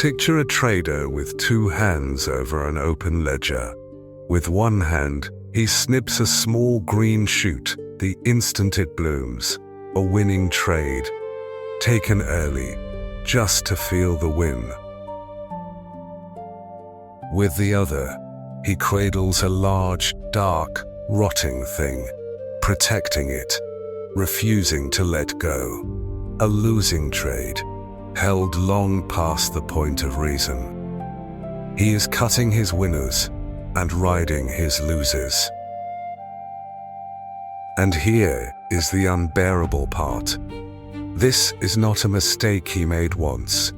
Picture a trader with two hands over an open ledger. With one hand, he snips a small green shoot the instant it blooms, a winning trade, taken early, just to feel the win. With the other, he cradles a large, dark, rotting thing, protecting it, refusing to let go. A losing trade, held long past the point of reason. He is cutting his winners and riding his losers. And here is the unbearable part. This is not a mistake he made once.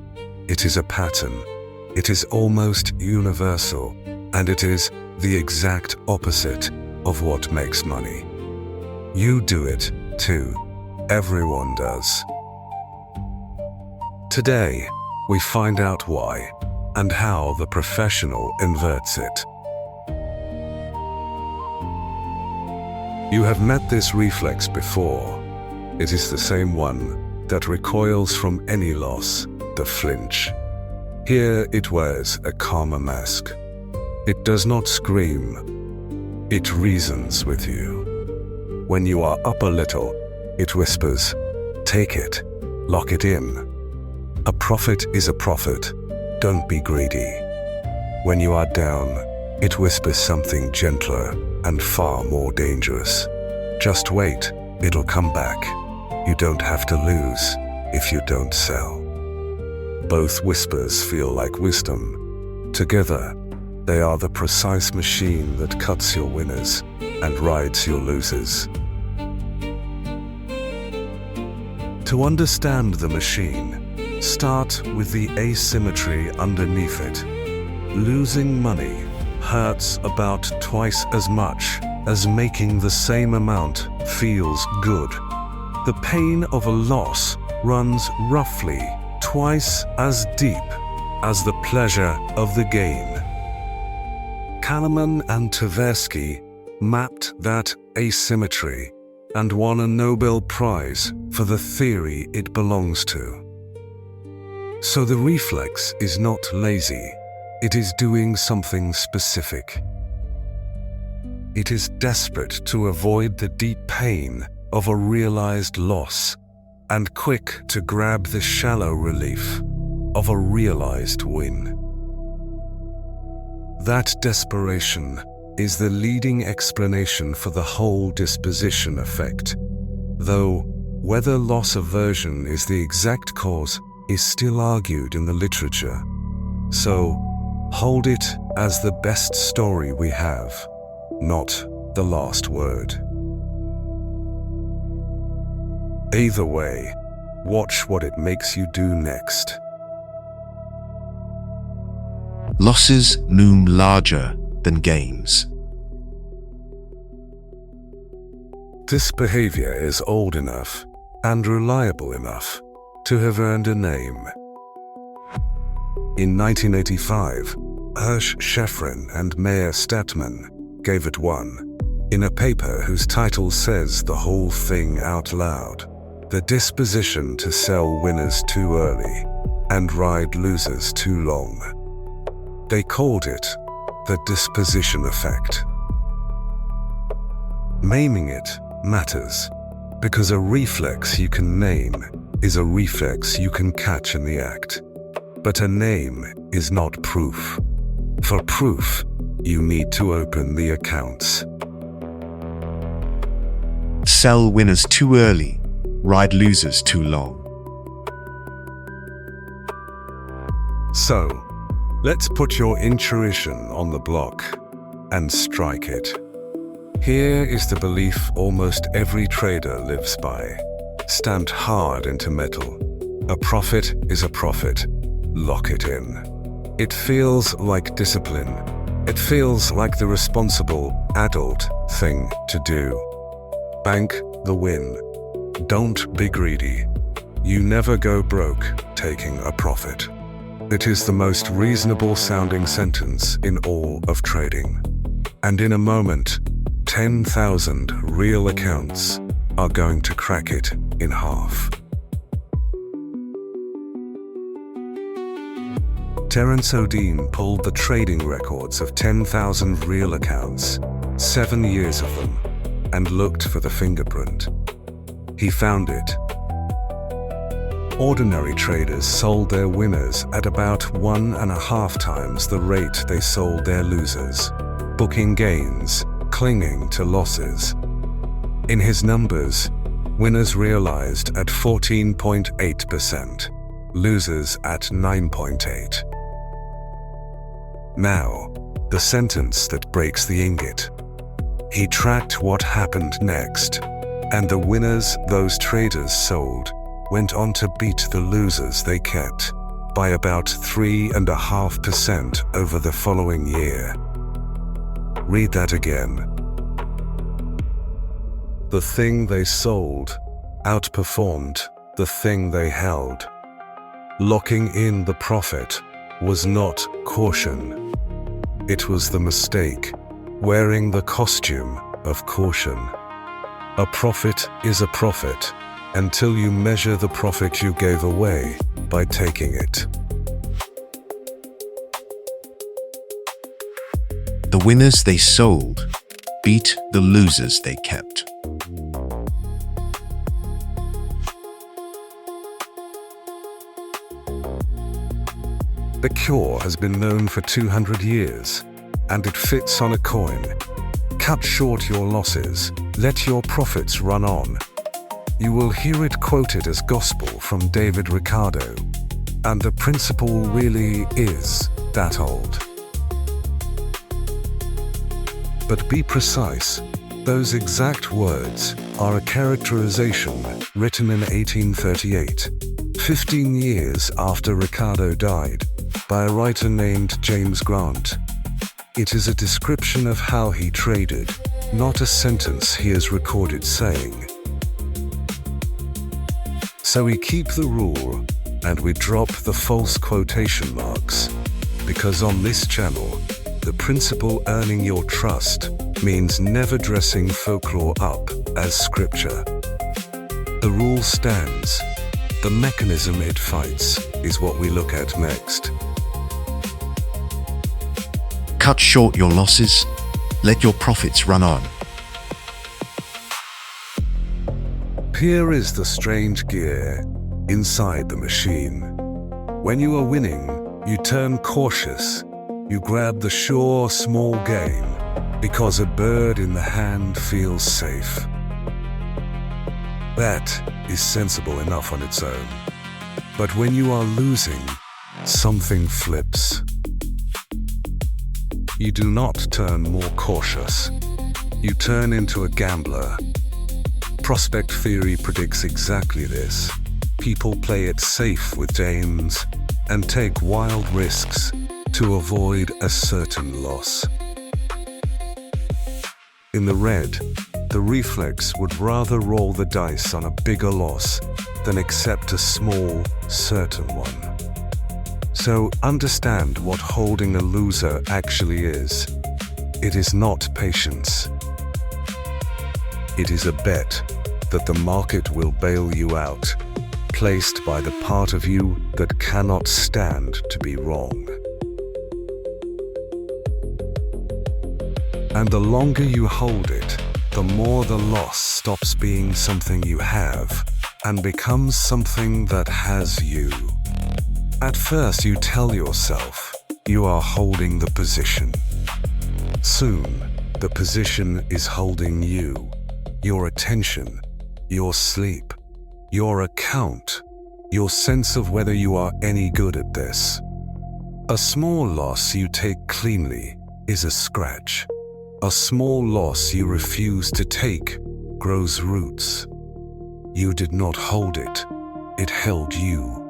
It is a pattern. It is almost universal, and it is the exact opposite of what makes money. You do it too. Everyone does. Today, we find out why and how the professional inverts it. You have met this reflex before. It is the same one that recoils from any loss, the flinch. Here it wears a calmer mask. It does not scream. It reasons with you. When you are up a little, it whispers, "Take it, lock it in. A profit is a profit. Don't be greedy." When you are down, it whispers something gentler and far more dangerous. "Just wait, it'll come back. You don't have to lose if you don't sell." Both whispers feel like wisdom. Together, they are the precise machine that cuts your winners and rides your losers. To understand the machine, start with the asymmetry underneath it. Losing money hurts about twice as much as making the same amount feels good. The pain of a loss runs roughly twice as deep as the pleasure of the gain. Kahneman and Tversky mapped that asymmetry and won a Nobel Prize for the theory it belongs to. So the reflex is not lazy. It is doing something specific. It is desperate to avoid the deep pain of a realized loss and quick to grab the shallow relief of a realized win. That desperation is the leading explanation for the whole disposition effect, though whether loss aversion is the exact cause is still argued in the literature. So, hold it as the best story we have, not the last word. Either way, watch what it makes you do next. Losses loom larger than gains. This behavior is old enough and reliable enough to have earned a name. In 1985, Hirsch Schefrin and Meyer Statman gave it one, in a paper whose title says the whole thing out loud: The Disposition to Sell Winners Too Early and Ride Losers Too Long. They called it the disposition effect. Naming it matters, because a reflex you can name is a reflex you can catch in the act. But a name is not proof. For proof, you need to open the accounts. Sell winners too early, ride losers too long. So, let's put your intuition on the block and strike it. Here is the belief almost every trader lives by, stamped hard into metal. A profit is a profit. Lock it in. It feels like discipline. It feels like the responsible adult thing to do. Bank the win. Don't be greedy. You never go broke taking a profit. It is the most reasonable sounding sentence in all of trading. And in a moment, 10,000 real accounts are going to crack it in half. Terence O'Dean pulled the trading records of 10,000 real accounts, 7 years of them, and looked for the fingerprint. He found it. Ordinary traders sold their winners at about 1.5 times the rate they sold their losers, booking gains, clinging to losses. In his numbers, winners realized at 14.8%, losers at 9.8%. Now, the sentence that breaks the ingot. He tracked what happened next, and the winners those traders sold went on to beat the losers they kept by about 3.5% over the following year. Read that again. The thing they sold outperformed the thing they held. Locking in the profit was not caution. It was the mistake, wearing the costume of caution. A profit is a profit until you measure the profit you gave away by taking it. The winners they sold beat the losers they kept. The cure has been known for 200 years, and it fits on a coin. Cut short your losses, let your profits run on. You will hear it quoted as gospel from David Ricardo, and the principle really is that old. But be precise, those exact words are a characterization written in 1838, 15 years after Ricardo died, by a writer named James Grant. It is a description of how he traded, not a sentence he is recorded saying. So we keep the rule, and we drop the false quotation marks, because on this channel, the principle earning your trust means never dressing folklore up as scripture. The rule stands. The mechanism it fights is what we look at next. Cut short your losses, let your profits run on. Here is the strange gear inside the machine. When you are winning, you turn cautious. You grab the sure small gain because a bird in the hand feels safe. That is sensible enough on its own. But when you are losing, something flips. You do not turn more cautious. You turn into a gambler. Prospect theory predicts exactly this. People play it safe with gains and take wild risks to avoid a certain loss. In the red, the reflex would rather roll the dice on a bigger loss than accept a small, certain one. So understand what holding a loser actually is. It is not patience. It is a bet that the market will bail you out, placed by the part of you that cannot stand to be wrong. And the longer you hold it, the more the loss stops being something you have and becomes something that has you. At first you tell yourself you are holding the position. Soon, the position is holding you, your attention, your sleep, your account, your sense of whether you are any good at this. A small loss you take cleanly is a scratch. A small loss you refuse to take grows roots. You did not hold it, it held you.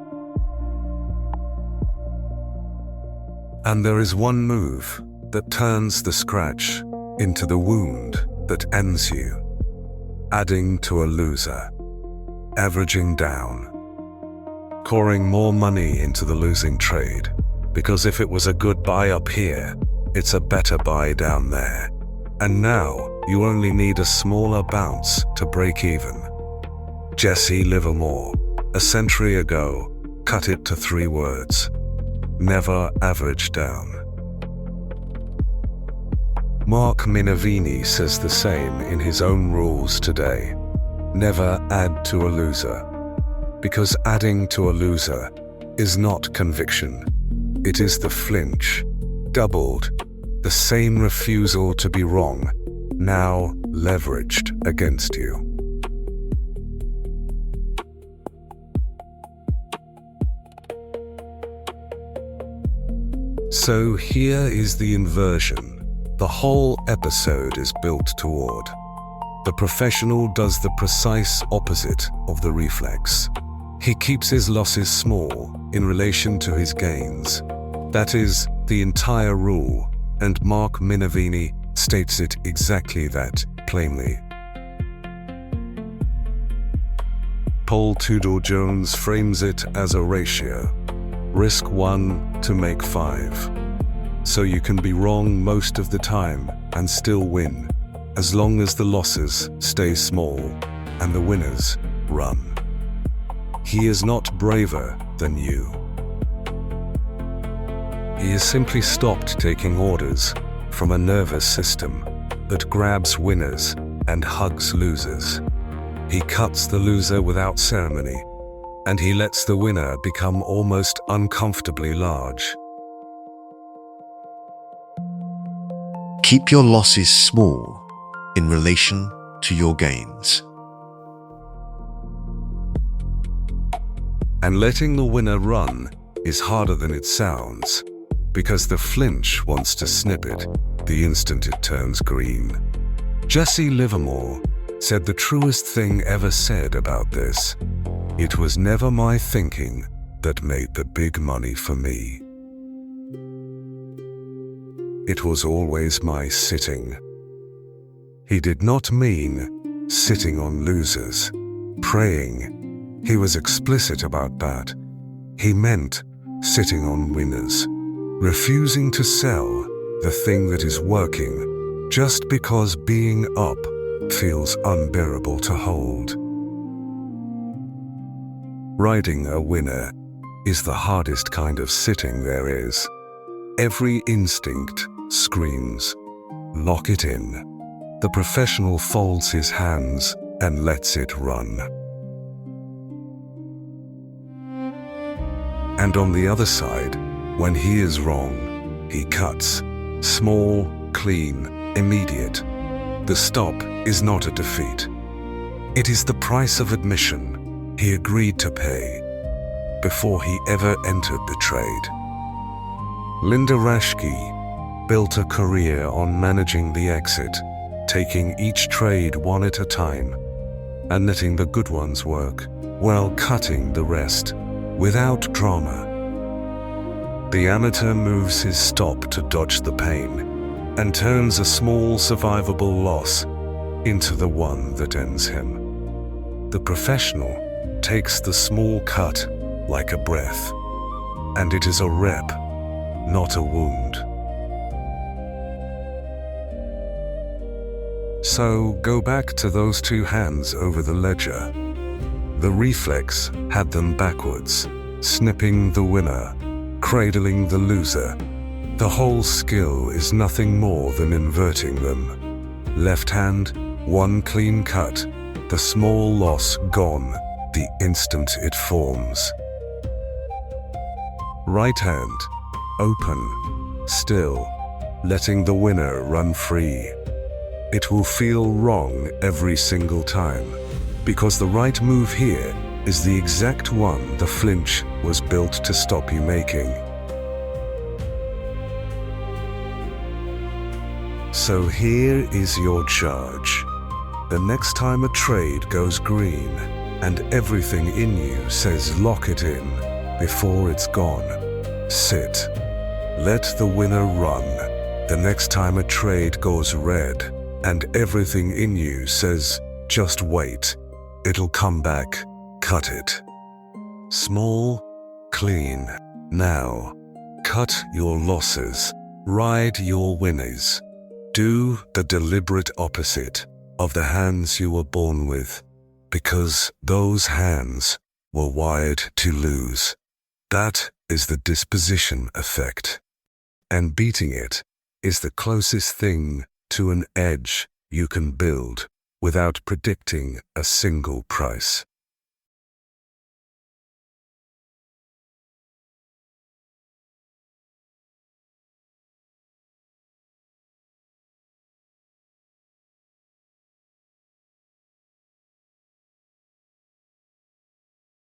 And there is one move that turns the scratch into the wound that ends you. Adding to a loser. Averaging down. Pouring more money into the losing trade, because if it was a good buy up here, it's a better buy down there. And now you only need a smaller bounce to break even. Jesse Livermore, a century ago, cut it to 3 words. never average down. Mark Minervini says the same in his own rules today. Never add to a loser. Because adding to a loser is not conviction. It is the flinch, doubled, the same refusal to be wrong, now leveraged against you. So here is the inversion the whole episode is built toward. The professional does the precise opposite of the reflex. He keeps his losses small in relation to his gains. That is the entire rule, and Mark Minervini states it exactly that plainly. Paul Tudor-Jones frames it as a ratio. Risk 1 to make 5. So you can be wrong most of the time and still win, as long as the losses stay small and the winners run. He is not braver than you. He has simply stopped taking orders from a nervous system that grabs winners and hugs losers. He cuts the loser without ceremony, and he lets the winner become almost uncomfortably large. Keep your losses small in relation to your gains. And letting the winner run is harder than it sounds, because the flinch wants to snip it the instant it turns green. Jesse Livermore said the truest thing ever said about this: "It was never my thinking that made the big money for me. It was always my sitting." He did not mean sitting on losers, praying. He was explicit about that. He meant sitting on winners, refusing to sell the thing that is working just because being up feels unbearable to hold. Riding a winner is the hardest kind of sitting there is. Every instinct screams, "Lock it in." The professional folds his hands and lets it run. And on the other side, when he is wrong, he cuts. Small, clean, immediate. The stop is not a defeat. It is the price of admission he agreed to pay before he ever entered the trade. Linda Raschke built a career on managing the exit, taking each trade one at a time, and letting the good ones work, while cutting the rest, without drama. The amateur moves his stop to dodge the pain, and turns a small survivable loss into the one that ends him. The professional takes the small cut like a breath, and it is a rep, not a wound. So go back to those two hands over the ledger. The reflex had them backwards, snipping the winner, cradling the loser. The whole skill is nothing more than inverting them. Left hand, one clean cut, the small loss gone the instant it forms. Right hand, open, still, letting the winner run free. It will feel wrong every single time, because the right move here is the exact one the flinch was built to stop you making. So here is your charge. The next time a trade goes green and everything in you says lock it in before it's gone, sit. Let the winner run. The next time a trade goes red and everything in you says just wait, it'll come back, cut it. Small, clean. Now, cut your losses, ride your winners. Do the deliberate opposite of the hands you were born with, because those hands were wired to lose. That is the disposition effect, and beating it is the closest thing to an edge you can build without predicting a single price.